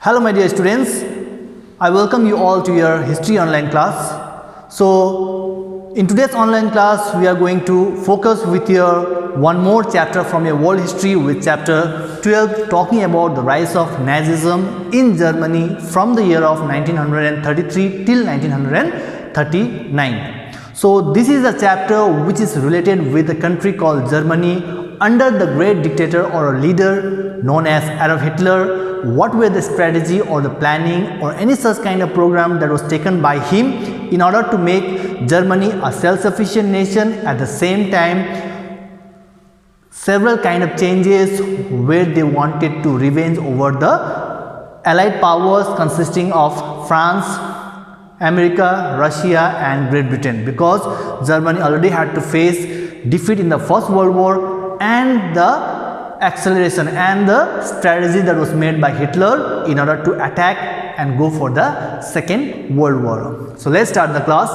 Hello my dear students, I welcome you all to your history online class. So in today's online class we are going to focus with your one more chapter from your world history with chapter 12 talking about the rise of Nazism in Germany from the year of 1933 till 1939. So this is a chapter which is related with a country called Germany under the great dictator or a leader known as Adolf Hitler. What were the strategy or the planning or any such kind of program that was taken by him in order to make Germany a self-sufficient nation. At the same time, several kind of changes where they wanted to revenge over the allied powers consisting of France, America, Russia and Great Britain, because Germany already had to face defeat in the First World War and the acceleration and the strategy that was made by Hitler in order to attack and go for the Second World War. So let's start the class.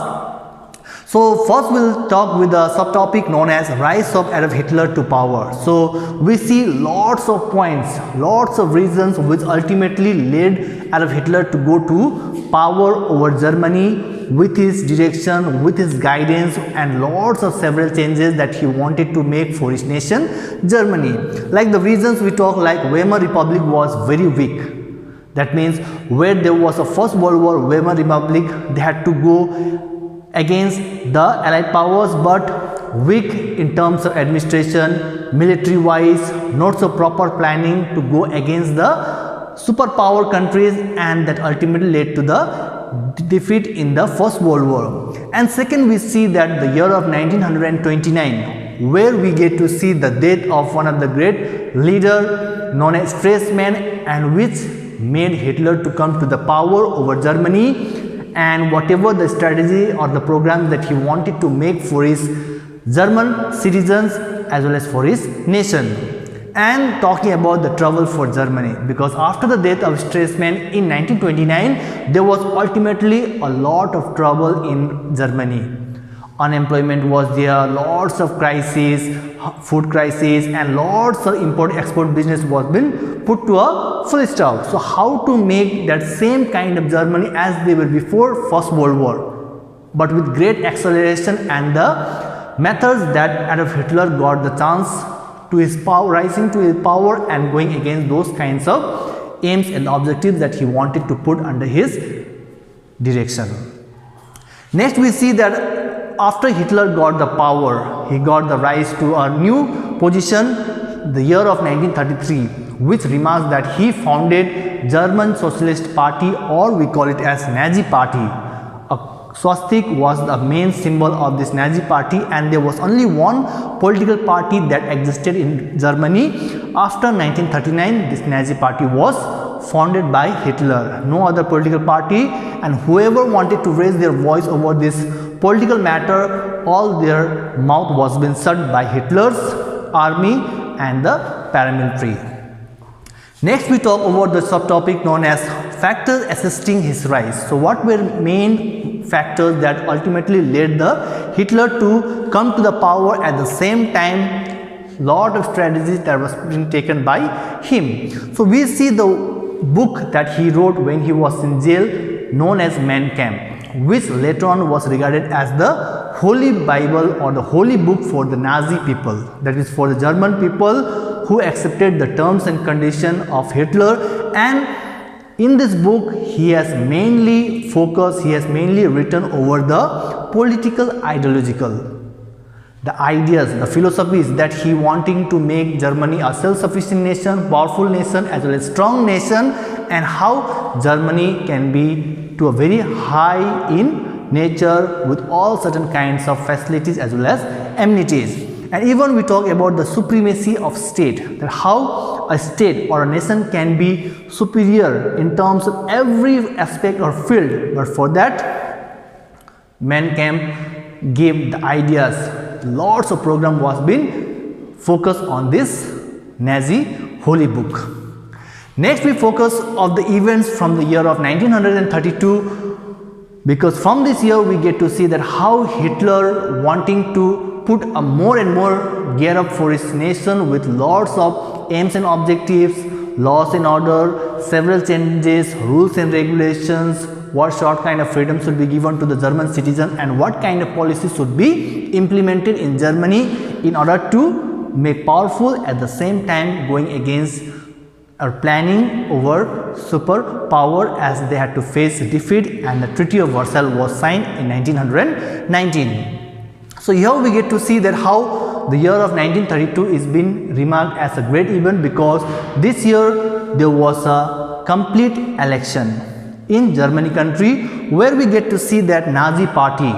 So first we'll talk with the subtopic known as rise of Adolf Hitler to power. So we see lots of points, lots of reasons which ultimately led Adolf Hitler to go to power over Germany with his direction, with his guidance and lots of several changes that he wanted to make for his nation Germany. Like the reasons we talk, like Weimar Republic was very weak. That means where there was a First World War, Weimar Republic, they had to go against the allied powers but weak in terms of administration, military wise, not so proper planning to go against the superpower countries, and that ultimately led to the defeat in the First World War. And second, we see that the year of 1929 where we get to see the death of one of the great leader known as Stresemann, and which made Hitler to come to the power over Germany, and whatever the strategy or the program that he wanted to make for his German citizens as well as for his nation. And talking about the trouble for Germany, because after the death of Stresemann in 1929 there was ultimately a lot of trouble in Germany. Unemployment was there, lots of crises, food crisis, and lots of import-export business was been put to a full stop. So how to make that same kind of Germany as they were before First World War, but with great acceleration and the methods that Adolf Hitler got the chance to his power, rising to his power and going against those kinds of aims and objectives that he wanted to put under his direction. Next we see that after Hitler got the power, he got the rise to a new position, the year of 1933, which remarks that he founded German Socialist Party, or we call it as Nazi Party. A swastika was the main symbol of this Nazi Party, and there was only one political party that existed in Germany. After 1939, this Nazi Party was founded by Hitler, no other political party, and whoever wanted to raise their voice over this political matter, all their mouth was being shut by Hitler's army and the paramilitary. Next we talk about the subtopic known as factors assisting his rise. So what were main factors that ultimately led the Hitler to come to the power? At the same time, lot of strategies that was being taken by him. So we see the book that he wrote when he was in jail known as Mein Kampf, which later on was regarded as the Holy Bible or the holy book for the Nazi people, that is for the German people who accepted the terms and conditions of Hitler. And in this book he has mainly focused, he has mainly written over the political ideological, the ideas, the philosophies that he wanting to make Germany a self-sufficient nation, powerful nation as well as strong nation, and how Germany can be to a very high in nature with all certain kinds of facilities as well as amenities. And even we talk about the supremacy of state, that how a state or a nation can be superior in terms of every aspect or field, but for that Mein Kampf gave the ideas. Lots of program was being focused on this Nazi holy book. Next we focus on the events from the year of 1932, because from this year we get to see that how Hitler wanting to put a more and more gear up for his nation with lots of aims and objectives, laws and order, several changes, rules and regulations, what short kind of freedom should be given to the German citizen, and what kind of policies should be implemented in Germany in order to make powerful, at the same time going against or planning over superpower, as they had to face defeat, and the Treaty of Versailles was signed in 1919. So here we get to see that how the year of 1932 is being remarked as a great event, because this year there was a complete election in Germany country, where we get to see that Nazi party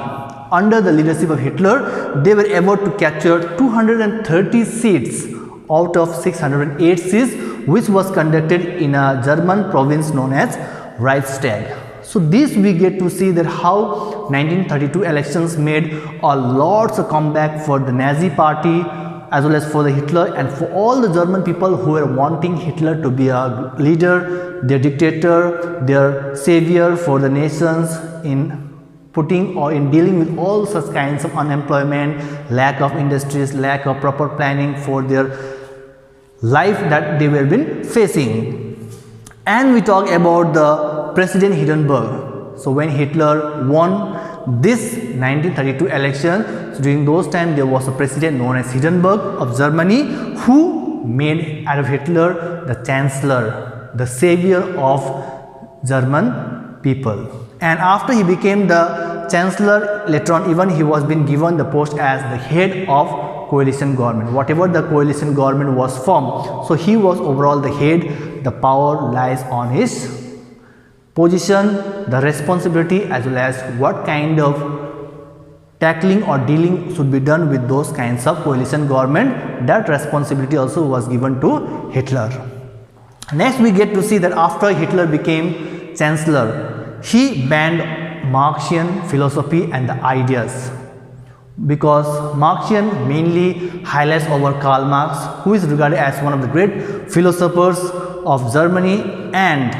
under the leadership of Hitler, they were able to capture 230 seats out of 608 seats, which was conducted in a German province known as Reichstag. So this we get to see that how 1932 elections made a lots of comeback for the Nazi party as well as for the Hitler, and for all the German people who were wanting Hitler to be a leader, their dictator, their savior for the nations, in putting or in dealing with all such kinds of unemployment, lack of industries, lack of proper planning for their life that they were been facing. And we talk about the President Hindenburg. So when Hitler won this 1932 election, so during those time there was a president known as Hindenburg of Germany, who made Adolf Hitler the chancellor, the savior of German people. And after he became the chancellor, later on even he was been given the post as the head of coalition government, whatever the coalition government was formed. So he was overall the head, the power lies on his position, the responsibility as well as what kind of tackling or dealing should be done with those kinds of coalition government, that responsibility also was given to Hitler. Next we get to see that after Hitler became chancellor, he banned Marxian philosophy and the ideas, because Marxian mainly highlights over Karl Marx, who is regarded as one of the great philosophers of Germany, and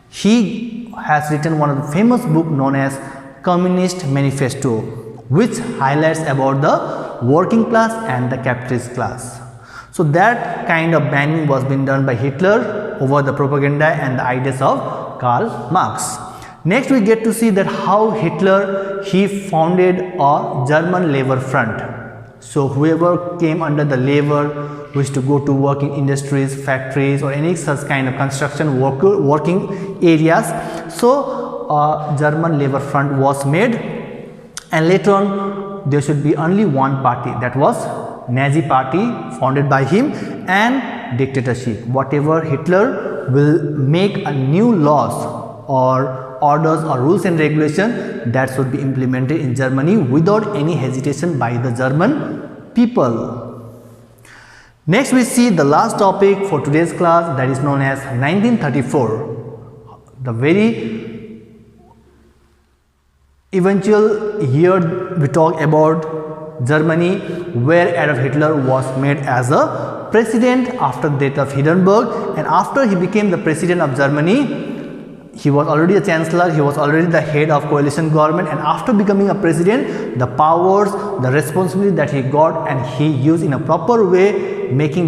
he has written one of the famous book known as Communist Manifesto, which highlights about the working class and the capitalist class. So that kind of banning was being done by Hitler over the propaganda and the ideas of Karl Marx. Next we get to see that how Hitler, he founded a German labor front. So whoever came under the labor, wished to go to work in industries, factories or any such kind of construction working areas, so a German labor front was made, and later on there should be only one party, that was Nazi party, founded by him, and dictatorship. Whatever Hitler will make a new laws or orders or rules and regulation, that should be implemented in Germany without any hesitation by the German people. Next we see the last topic for today's class, that is known as 1934, the very eventual year we talk about Germany, where Adolf Hitler was made as a president after the death of Hindenburg, and after he became the president of Germany, he was already a chancellor, he was already the head of coalition government, and after becoming a president, the powers, the responsibility that he got and he used in a proper way, making